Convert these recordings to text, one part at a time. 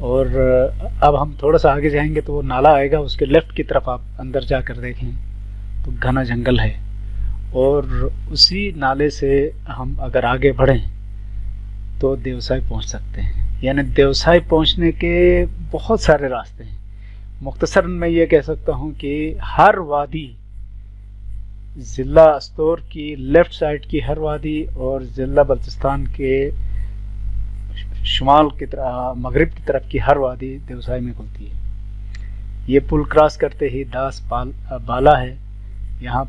اور اب ہم تھوڑا سا آگے جائیں گے تو وہ نالا آئے گا، اس کے لیفٹ کی طرف آپ اندر جا کر دیکھیں تو گھنا جنگل ہے، اور اسی نالے سے ہم اگر آگے بڑھیں تو دیوسائی پہنچ سکتے ہیں. یعنی دیوسائی پہنچنے کے بہت سارے راستے ہیں. مختصراً میں یہ کہہ سکتا ہوں کہ ہر وادی، ضلع استور کی لیفٹ سائڈ کی ہر وادی اور ضلع بلتستان کے شمال کی طرف، مغرب کی طرف کی ہر وادی دیوسائی میں کھلتی ہے. یہ پل کراس کرتے ہی داس بالا ہے. یہاں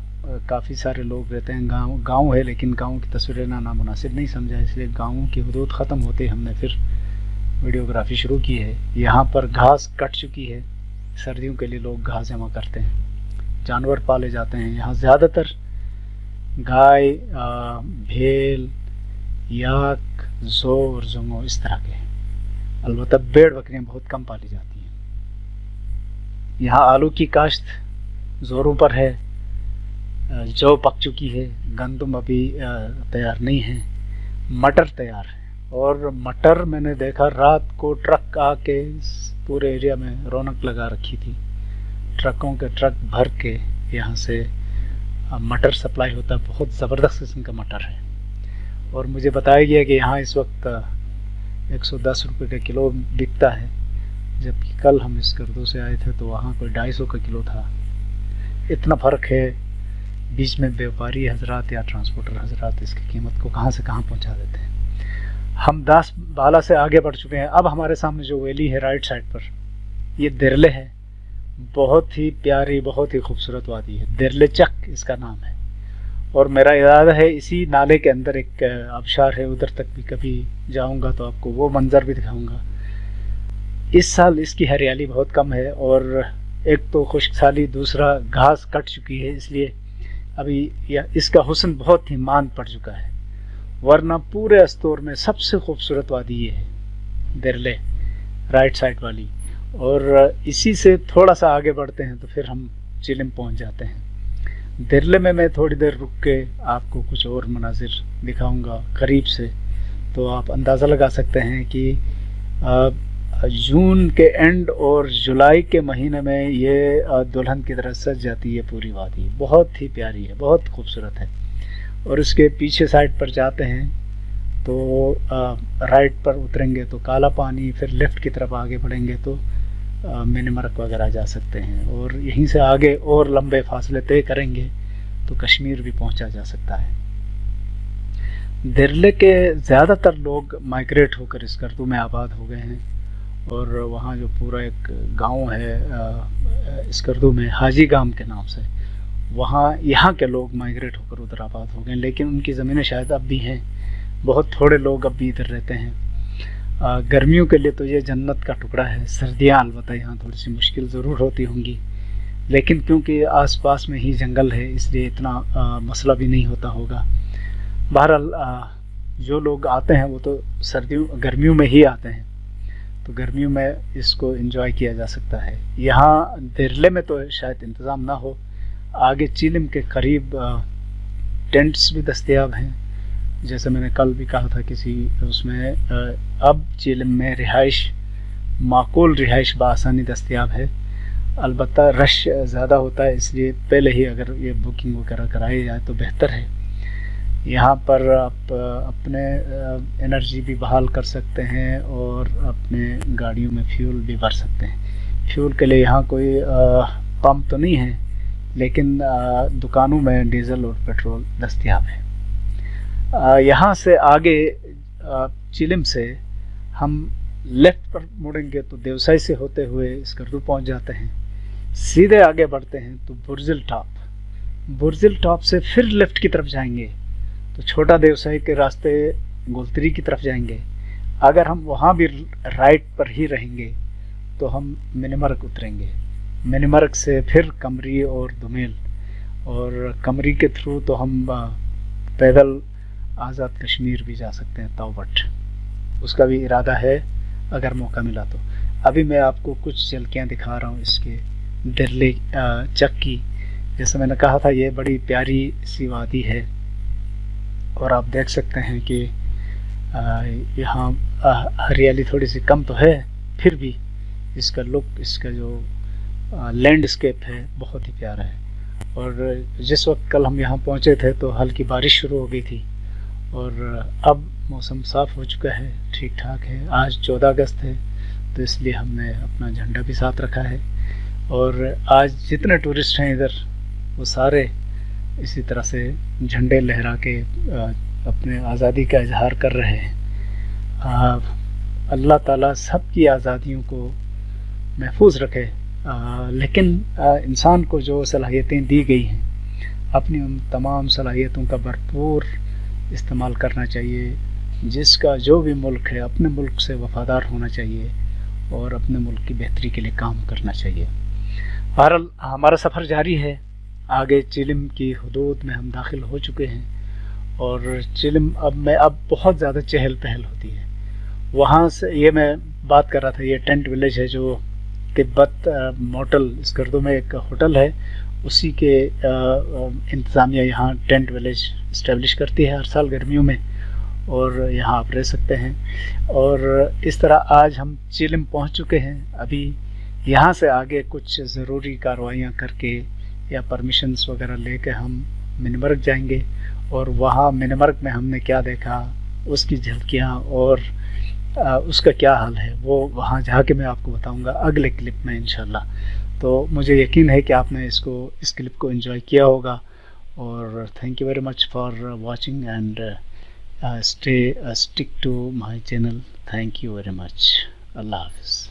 کافی سارے لوگ رہتے ہیں. گاؤں ہے لیکن گاؤں کی تصویریں لینا مناسب نہیں سمجھا، اس لیے گاؤں کی حدود ختم ہوتے ہم نے پھر ویڈیوگرافی شروع کی ہے. یہاں پر گھاس کٹ چکی ہے، سردیوں کے لیے لوگ گھاس جمع کرتے ہیں. جانور پالے جاتے ہیں یہاں، زیادہ تر گائے، بھیل، یاک، زو اور زنگو اس طرح کے ہیں. البتہ بیڑ بکریاں بہت کم پالی جاتی ہیں. یہاں آلو کی کاشت زوروں پر ہے. جو پک چکی ہے، گندم ابھی تیار نہیں ہے. مٹر تیار ہے، اور مٹر میں نے دیکھا رات کو ٹرک آ کے پورے ایریا میں رونق لگا رکھی تھی. ٹرکوں کے ٹرک بھر کے یہاں سے مٹر سپلائی ہوتا ہے. بہت زبردست قسم کا مٹر ہے. اور مجھے بتایا گیا کہ یہاں اس وقت 110 روپے کا کلو بکتا ہے، جبکہ کل ہم اس گردوں سے آئے تھے تو وہاں کوئی 250 کا کلو تھا. اتنا فرق ہے. بیچ میں بیوپاری حضرات یا ٹرانسپورٹر حضرات اس کی قیمت کو کہاں سے کہاں پہنچا دیتے ہیں. ہم داس بالا سے آگے بڑھ چکے ہیں. اب ہمارے سامنے جو ویلی ہے رائٹ سائڈ پر، یہ درلے ہے. بہت ہی پیاری، بہت ہی خوبصورت وادی ہے. درلے چک اس کا نام ہے. اور میرا ارادہ ہے اسی نالے کے اندر ایک آبشار ہے، ادھر تک بھی کبھی جاؤں گا تو آپ کو وہ منظر بھی دکھاؤں گا. اس سال اس کی ہریالی بہت کم ہے، اور ایک تو خشک سالی، دوسرا گھاس کٹ چکی ہے، اس لیے ابھی اس کا حسن بہت ہی ماند پڑ چکا ہے. ورنہ پورے استور میں سب سے خوبصورت وادی یہ ہے، درلے رائٹ سائڈ والی. اور اسی سے تھوڑا سا آگے بڑھتے ہیں تو پھر ہم چیلم پہنچ جاتے ہیں. درلے میں تھوڑی دیر رک کے آپ کو کچھ اور مناظر دکھاؤں گا قریب سے، تو آپ اندازہ لگا سکتے ہیں کہ جون کے اینڈ اور جولائی کے مہینے میں یہ دلہن کی طرح سج جاتی ہے پوری وادی. بہت ہی پیاری ہے، بہت خوبصورت ہے. اور اس کے پیچھے سائڈ پر جاتے ہیں تو رائٹ پر اتریں گے تو کالا پانی، پھر لیفٹ کی طرف آگے بڑھیں گے تو مینی مرک وغیرہ جا سکتے ہیں. اور یہیں سے آگے اور لمبے فاصلے طے کریں گے تو کشمیر بھی پہنچا جا سکتا ہے. درلے کے زیادہ تر لوگ مائگریٹ ہو کر اس گردوں میں آباد ہو گئے ہیں. اور وہاں جو پورا ایک گاؤں ہے اس گردوں میں، حاجی گام کے نام سے، وہاں یہاں کے لوگ مائگریٹ ہو کر ادھر آباد ہو گئے. لیکن ان کی زمینیں شاید اب بھی ہیں، بہت تھوڑے لوگ اب بھی ادھر رہتے ہیں. گرمیوں کے لیے تو یہ جنت کا ٹکڑا ہے. سردیاں البتہ یہاں تھوڑی سی مشکل ضرور ہوتی ہوں گی، لیکن کیونکہ آس پاس میں ہی جنگل ہے اس لیے اتنا مسئلہ بھی نہیں ہوتا ہوگا. بہرحال جو لوگ آتے ہیں وہ تو گرمیوں میں ہی آتے ہیں، تو گرمیوں میں اس کو انجوائے کیا جا سکتا ہے. یہاں درلے میں تو شاید انتظام نہ ہو. آگے چیلم کے قریب ٹینٹس بھی دستیاب ہیں، جیسے میں نے کل بھی کہا تھا کسی اس میں. اب چیلم میں رہائش، معقول رہائش بآسانی دستیاب ہے. البتہ رش زیادہ ہوتا ہے، اس لیے پہلے ہی اگر یہ بکنگ وغیرہ کرائی جائے تو بہتر ہے. یہاں پر آپ اپنے انرجی بھی بحال کر سکتے ہیں اور اپنے گاڑیوں میں فیول بھی بھر سکتے ہیں. فیول کے لیے یہاں کوئی پمپ تو نہیں ہے، لیکن دکانوں میں ڈیزل اور پیٹرول دستیاب ہے. یہاں سے آگے چیلم سے ہم لیفٹ پر مڑیں گے تو دیوسائی سے ہوتے ہوئے اس گردو پہنچ جاتے ہیں. سیدھے آگے بڑھتے ہیں تو برزل ٹاپ سے پھر لیفٹ کی طرف جائیں گے تو چھوٹا دیوسائی کے راستے گولتری کی طرف جائیں گے. اگر ہم وہاں بھی رائٹ پر ہی رہیں گے تو ہم منیمرک اتریں گے. منیمرک سے پھر کمری اور دمیل، اور کمری کے تھرو تو ہم پیدل آزاد کشمیر بھی جا سکتے ہیں، تاوبٹ. اس کا بھی ارادہ ہے اگر موقع ملا تو. ابھی میں آپ کو کچھ جھلکیاں دکھا رہا ہوں اس کے درلے چک کی. جیسے میں نے کہا تھا یہ بڑی پیاری سی وادی ہے، اور آپ دیکھ سکتے ہیں کہ یہاں ہریالی تھوڑی سی کم تو ہے پھر بھی اس کا لک، اس کا جو لینڈسکیپ ہے بہت ہی پیارا ہے. اور جس وقت کل ہم یہاں پہنچے تھے تو ہلکی بارش شروع ہو گئی تھی، اور اب موسم صاف ہو چکا ہے، ٹھیک ٹھاک ہے. آج 14 اگست ہے تو اس لیے ہم نے اپنا جھنڈا بھی ساتھ رکھا ہے. اور آج جتنے ٹورسٹ ہیں ادھر وہ سارے اسی طرح سے جھنڈے لہرا کے اپنے آزادی کا اظہار کر رہے ہیں. اللہ تعالیٰ سب کی آزادیوں کو محفوظ رکھے، لیکن انسان کو جو صلاحیتیں دی گئی ہیں اپنی ان تمام صلاحیتوں کا بھرپور استعمال کرنا چاہیے. جس کا جو بھی ملک ہے اپنے ملک سے وفادار ہونا چاہیے اور اپنے ملک کی بہتری کے لیے کام کرنا چاہیے. بہرحال ہمارا سفر جاری ہے. آگے چیلم کی حدود میں ہم داخل ہو چکے ہیں، اور چیلم اب بہت زیادہ چہل پہل ہوتی ہے. وہاں سے یہ میں بات کر رہا تھا، یہ ٹینٹ ولیج ہے جو تبت موٹل اسکردو میں ایک ہوٹل ہے، اسی کے انتظامیہ یہاں ٹینٹ ولیج اسٹیبلش کرتی ہے ہر سال گرمیوں میں، اور یہاں آپ رہ سکتے ہیں. اور اس طرح آج ہم چیلم پہنچ چکے ہیں. ابھی یہاں سے آگے کچھ ضروری کارروائیاں کر کے یا پرمیشنز وغیرہ لے کے ہم منمرگ جائیں گے، اور وہاں منمرگ میں ہم نے کیا دیکھا، اس کی جھلکیاں اور اس کا کیا حال ہے، وہ وہاں جا کے میں آپ کو بتاؤں گا اگلے کلپ میں انشاءاللہ. تو مجھے یقین ہے کہ آپ نے اس کلپ کو انجوائے کیا ہوگا. اور thank you very much for watching and stick to my channel. Thank you very much. اللہ حافظ.